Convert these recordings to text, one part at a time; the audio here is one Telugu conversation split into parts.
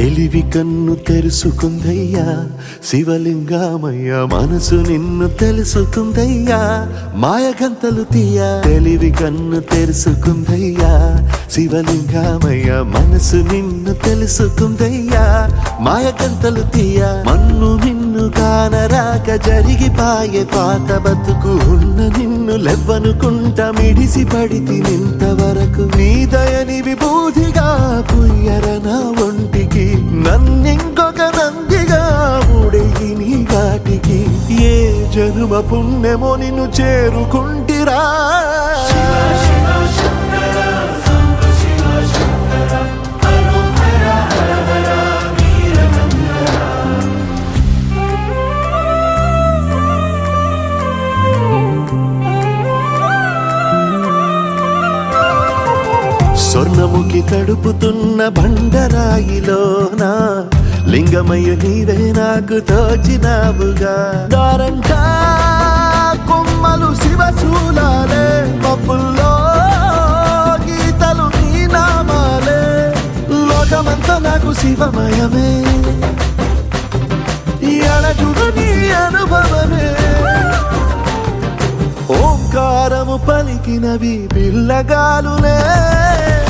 తెలివి కన్ను తెరుసుకుందయ్యా శివలింగమయ్య మనసు నిన్ను తెలుసుకుందయ్యా మాయగంతలు తీయ తెలివి కన్ను తెరుసుకుందయ్యా శివలింగమయ్య మనసు నిన్ను తెలుసుకుందయ్యా మాయగంతలు తీయ మన్ను నిన్ను కానరాక జరిగిపాయే పాత బతుకు ఉన్న నిన్ను లెవ్వనుకుంటా మిడిసి పడితి నింతవరకు నీ దయని విభూతిగా పుయ్యర నా ఒంటికి నన్నింకొక నందిగా ఊడెయ్యి నీ ఘాటికి ఏ జనుమ పుణ్యమో నిన్ను చేరుకుంటిరా స్వర్ణముఖి తడుపుతున్న బండరాయిలోన లింగమయ్య నీవే నాకు తోచినావుగా దారంట కొమ్మలు శివశూలాలే పప్పుల్లో గీతలు నీ నామాలే లోకమంతా నాకు శివమయమే అడచుడు నీ అనుభవమే ఓంకారము పలికినవి పిల్లగాలులే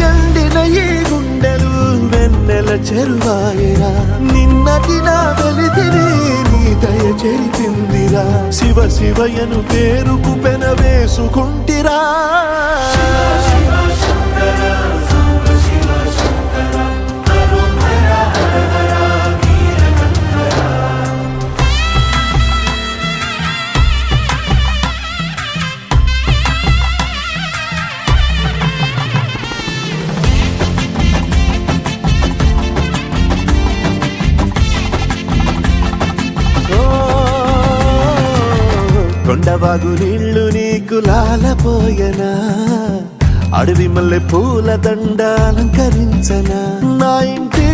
ఎండిన ఈ గుండెలు వెన్నెల చెరువాయరా నిన్నటి నా వెలితిని నీ దయ చెరిపిందిరా శివ శివయను పేరుకు పెన వేసుకుంటిరా కొండవాగు నీళ్లు నీకు లాలపోయనా అడవి మల్లె పూల దండ అలంకరించనా నా ఇంటి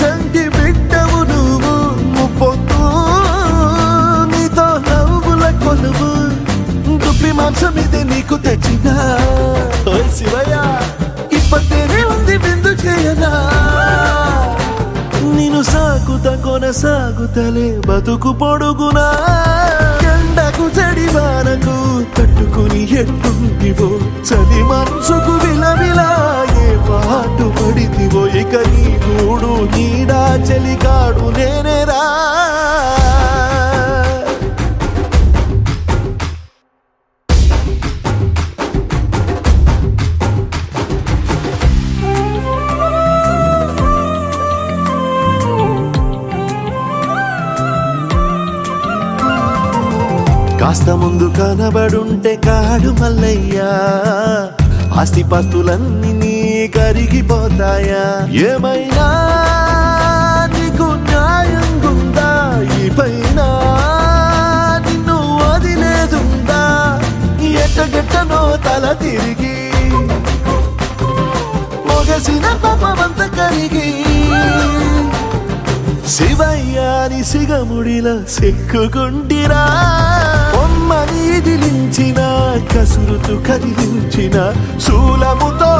చంటి బిడ్డవు నువ్వు ముప్పొద్దు నీతో నవ్వుల కొలువు దుప్పి మాంసం ఇది నీకు తెచ్చినా శివయ్య ఇప్పటినే ఉంది బిందు చేయనా నిన్ను సాగుత కొనసాగుతలే బతుకు పొడుగునా ఎండకు చెడివానకు తట్టుకుని ఎట్టుంటివో చలి మనసుకు విలవిలా ఏ పాటు పడితివో ఇక నీ గూడు నీడా చెలికాడు నేనేరా కాస్త ముందు కనబడుంటే కాడు మల్లయ్యా ఆస్తిపాస్తులన్నీ నీ కరిగిపోతాయా ఏమైనా నీకు న్యాయంగుందా ఈ పైన నిన్ను వదిలేదుందా ఎట్టగెట్టనో తల తిరిగి మొగసిన పాపమంత కరిగి శివయ్యాని సిగముడిలా సిక్కుకుంటిరా బొమ్మని దిలించిన కసురుతూ కదిలించిన శూలముతో